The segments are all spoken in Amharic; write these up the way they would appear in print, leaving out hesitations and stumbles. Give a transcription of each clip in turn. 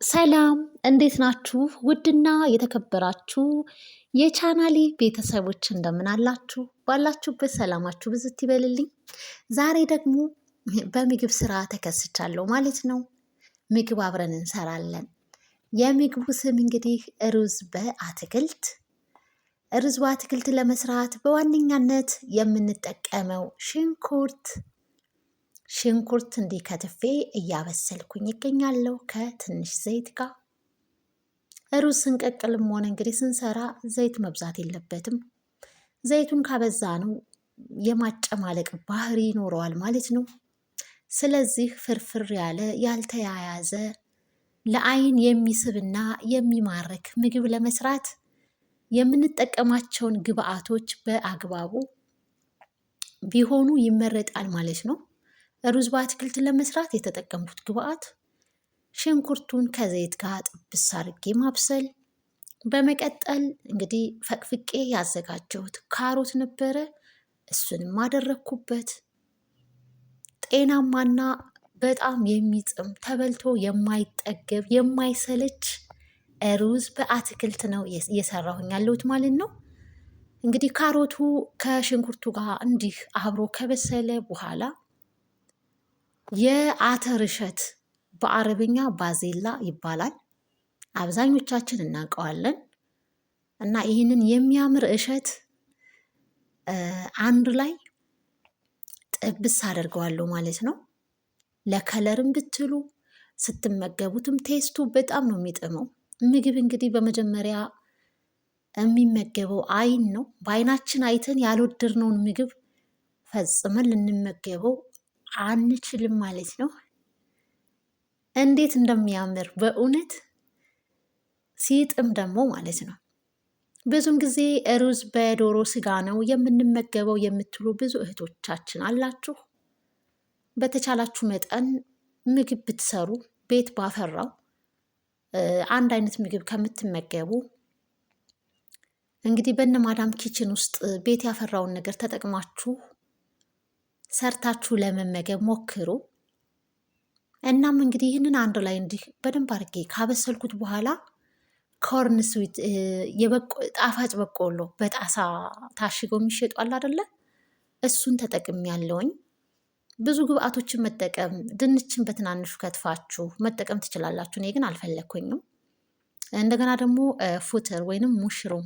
ሰላም እንዴት ናችሁ? ውድና የተከበራችሁ የቻናሌ ቤተሰቦች እንደምን አላችሁ? ባላችሁበት ሰላማችሁ ብዝት ይበልልኝ። ዛሬ ደግሞ በምግብ ስራ ተከስቻለሁ ማለት ነው። ምግብ አብረን እንሰራለን። የምግቡ ስም እንግዲህ ሩዝ በአትክልት። ሩዝ በአትክልት ለመስራት በዋነኛነት የምንጠቀመው ሽንኩርት እንዲህ ከትፌ እያበሰልኩኝ ይገኛለሁ ከትንሽ ዘይት ጋር። ሩዝ ስንቀቅልም ሆነ እንግዲህ ስንሰራ ዘይት መብዛት የለበትም። ዘይቱን ካበዛ ነው የማጨማለቅ ባህሪ ይኖረዋል ማለት ነው። ስለዚህ ፍርፍር ያለ ያልተያያዘ ለአይን የሚስብና የሚማርክ ምግብ ለመስራት የምንጠቀማቸውን ግብአቶች በአግባቡ ቢሆኑ ይመረጣል ማለት ነው። ሩዝ በአትክልት ለመስራት የተጠቀምኩት ግብአት ሽንኩርቱን ከዘይት ጋር ጥብስ አድርጌ ማብሰል። በመቀጠል እንግዲህ ፈቅፍቄ ያዘጋጀሁት ካሮት ነበረ፣ እሱንም አደረግኩበት። ጤናማና በጣም የሚጥም ተበልቶ የማይጠገብ የማይሰለች ሩዝ በአትክልት ነው እየሰራሁኝ ያለሁት ማለት ነው። እንግዲህ ካሮቱ ከሽንኩርቱ ጋር እንዲህ አብሮ ከበሰለ በኋላ የአተር እሸት በአረብኛ ባዜላ ይባላል። አብዛኞቻችን እናውቀዋለን። እና ይህንን የሚያምር እሸት አንድ ላይ ጥብስ አደርገዋለሁ ማለት ነው። ለከለርም ብትሉ ስትመገቡትም ቴስቱ በጣም ነው የሚጥመው። ምግብ እንግዲህ በመጀመሪያ የሚመገበው አይን ነው። በአይናችን አይተን ያልወደድነውን ምግብ ፈጽመን ልንመገበው አንችልም ማለት ነው። እንዴት እንደሚያምር በእውነት ሲጥም ደግሞ ማለት ነው። ብዙም ጊዜ ሩዝ በዶሮ ስጋ ነው የምንመገበው የምትሉ ብዙ እህቶቻችን አላችሁ። በተቻላችሁ መጠን ምግብ ብትሰሩ ቤት ባፈራው አንድ አይነት ምግብ ከምትመገቡ እንግዲህ በነ ማዳም ኪችን ውስጥ ቤት ያፈራውን ነገር ተጠቅማችሁ ሰርታችሁ ለመመገብ ሞክሩ። እናም እንግዲህ ይህንን አንድ ላይ እንዲህ በደንብ አድርጌ ካበሰልኩት በኋላ ኮርን ስዊት ጣፋጭ በቆሎ በጣሳ ታሽገው የሚሸጡ አለ አይደለ? እሱን ተጠቅም ያለውኝ። ብዙ ግብአቶችን መጠቀም ድንችን በትናንሹ ከትፋችሁ መጠቀም ትችላላችሁ። እኔ ግን አልፈለግኩኝም። እንደገና ደግሞ ፉትር ወይንም ሙሽሩም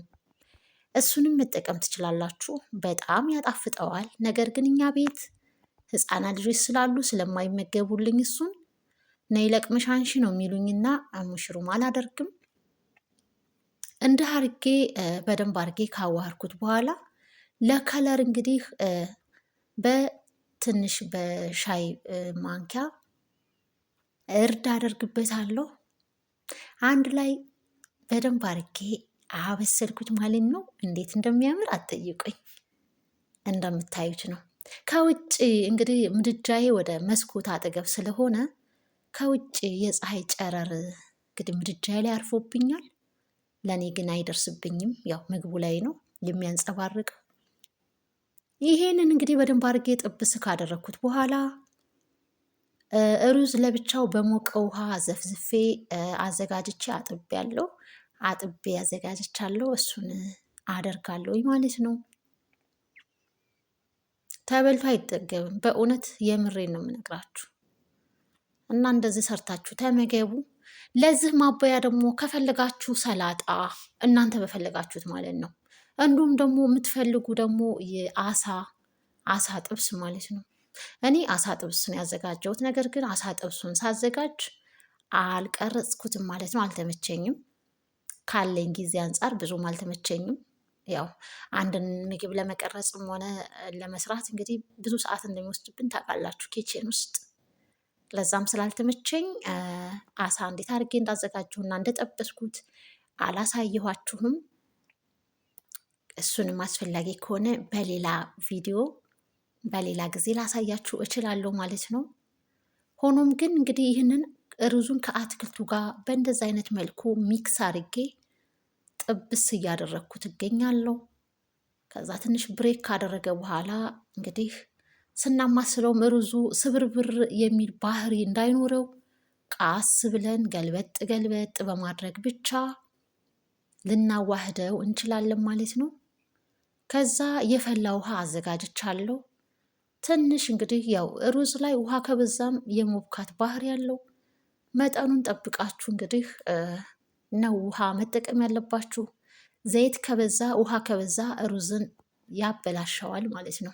እሱንም መጠቀም ትችላላችሁ። በጣም ያጣፍጠዋል። ነገር ግን እኛ ቤት ህፃናት ልጆች ስላሉ ስለማይመገቡልኝ እሱን ነይ ለቅመሽ አንሺ ነው የሚሉኝና ሙሽሩም አላደርግም። እንደ አርጌ በደንብ አርጌ ካዋሃርኩት በኋላ ለከለር እንግዲህ በትንሽ በሻይ ማንኪያ እርድ አደርግበታለሁ። አንድ ላይ በደንብ አርጌ አበሰልኩት ማለት ነው። እንዴት እንደሚያምር አትጠይቁኝ። እንደምታዩት ነው። ከውጭ እንግዲህ ምድጃዬ ወደ መስኮት አጠገብ ስለሆነ ከውጭ የፀሐይ ጨረር እንግዲህ ምድጃዬ ላይ አርፎብኛል። ለእኔ ግን አይደርስብኝም። ያው ምግቡ ላይ ነው የሚያንጸባርቀው። ይሄንን እንግዲህ በደንብ አድርጌ ጥብስ ካደረግኩት በኋላ ሩዝ ለብቻው በሞቀ ውሃ ዘፍዝፌ አዘጋጅቼ አጥቤ አዘጋጅቻለሁ። እሱን አደርጋለሁ ማለት ነው። ተበልቶ አይጠገብም። በእውነት የምሬን ነው የምነግራችሁ። እና እንደዚህ ሰርታችሁ ተመገቡ። ለዚህ ማበያ ደግሞ ከፈለጋችሁ ሰላጣ እናንተ በፈለጋችሁት ማለት ነው። እንዲሁም ደግሞ የምትፈልጉ ደግሞ አሳ ጥብስ ማለት ነው። እኔ አሳ ጥብስ ነው ያዘጋጀሁት። ነገር ግን አሳ ጥብሱን ሳዘጋጅ አልቀረጽኩትም ማለት ነው። አልተመቸኝም። ካለኝ ጊዜ አንጻር ብዙም አልተመቸኝም። ያው አንድን ምግብ ለመቀረጽም ሆነ ለመስራት እንግዲህ ብዙ ሰዓት እንደሚወስድብን ታውቃላችሁ ኪችን ውስጥ። ለዛም ስላልተመቸኝ አሳ እንዴት አድርጌ እንዳዘጋጀሁና እንደጠበስኩት አላሳየኋችሁም። እሱንም አስፈላጊ ከሆነ በሌላ ቪዲዮ በሌላ ጊዜ ላሳያችሁ እችላለሁ ማለት ነው። ሆኖም ግን እንግዲህ ይህንን ሩዙን ከአትክልቱ ጋር በእንደዚ አይነት መልኩ ሚክስ አድርጌ ጥብስ እያደረግኩት እገኛለሁ። ከዛ ትንሽ ብሬክ ካደረገ በኋላ እንግዲህ ስናማስለውም ሩዙ ስብርብር የሚል ባህሪ እንዳይኖረው ቃስ ብለን ገልበጥ ገልበጥ በማድረግ ብቻ ልናዋህደው እንችላለን ማለት ነው። ከዛ የፈላ ውሃ አዘጋጅቻለሁ። ትንሽ እንግዲህ ያው ሩዝ ላይ ውሃ ከበዛም የመብካት ባህሪ ያለው መጠኑን ጠብቃችሁ እንግዲህ ነው ውሃ መጠቀም ያለባችሁ። ዘይት ከበዛ ውሃ ከበዛ ሩዝን ያበላሸዋል ማለት ነው።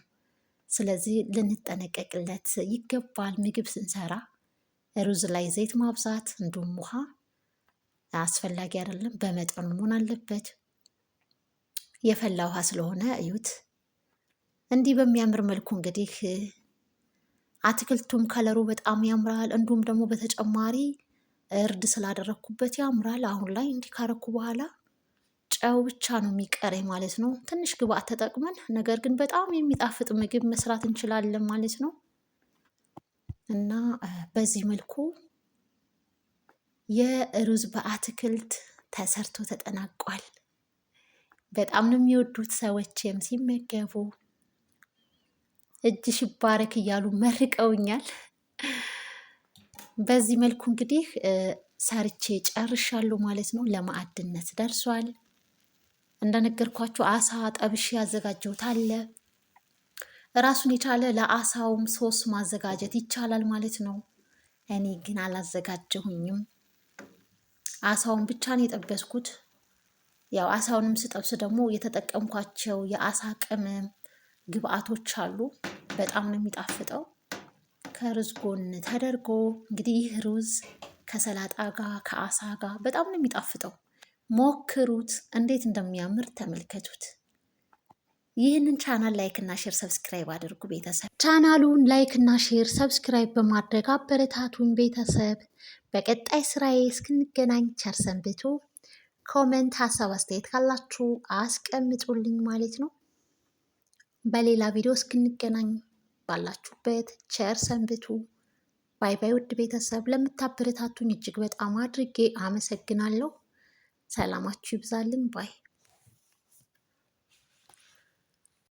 ስለዚህ ልንጠነቀቅለት ይገባል። ምግብ ስንሰራ ሩዝ ላይ ዘይት ማብዛት እንዲሁም ውሃ አስፈላጊ አይደለም፣ በመጠኑ መሆን አለበት። የፈላ ውሃ ስለሆነ እዩት። እንዲህ በሚያምር መልኩ እንግዲህ አትክልቱም ከለሩ በጣም ያምራል። እንዲሁም ደግሞ በተጨማሪ እርድ ስላደረግኩበት ያምራል። አሁን ላይ እንዲህ ካረኩ በኋላ ጨው ብቻ ነው የሚቀረኝ ማለት ነው። ትንሽ ግብአት ተጠቅመን ነገር ግን በጣም የሚጣፍጥ ምግብ መስራት እንችላለን ማለት ነው። እና በዚህ መልኩ የሩዝ በአትክልት ተሰርቶ ተጠናቋል። በጣም ነው የሚወዱት ሰዎችም ሲመገቡ እጅሽ ይባረክ እያሉ መርቀውኛል። በዚህ መልኩ እንግዲህ ሰርቼ ጨርሻለሁ ማለት ነው። ለማዕድነት ደርሷል። እንደነገርኳችሁ አሳ ጠብሼ ያዘጋጀሁት አለ። ራሱን የቻለ ለአሳውም ሶስ ማዘጋጀት ይቻላል ማለት ነው። እኔ ግን አላዘጋጀሁኝም። አሳውን ብቻ ነው የጠበስኩት። ያው አሳውንም ስጠብስ ደግሞ የተጠቀምኳቸው የአሳ ቅመም ግብአቶች አሉ። በጣም ነው የሚጣፍጠው። ከሩዝ ጎን ተደርጎ እንግዲህ ይህ ሩዝ ከሰላጣ ጋር ከአሳ ጋር በጣም ነው የሚጣፍጠው። ሞክሩት፣ እንዴት እንደሚያምር ተመልከቱት። ይህንን ቻናል ላይክ እና ሼር ሰብስክራይብ አድርጉ ቤተሰብ። ቻናሉን ላይክ እና ሼር ሰብስክራይብ በማድረግ አበረታቱን ቤተሰብ። በቀጣይ ስራዬ እስክንገናኝ ቸር ሰንብቱ። ኮመንት፣ ሀሳብ አስተያየት ካላችሁ አስቀምጡልኝ ማለት ነው። በሌላ ቪዲዮ እስክንገናኝ ባላችሁበት ቸር ሰንብቱ። ባይ ባይ። ውድ ቤተሰብ ለምታበረታቱኝ እጅግ በጣም አድርጌ አመሰግናለሁ። ሰላማችሁ ይብዛልኝ ባይ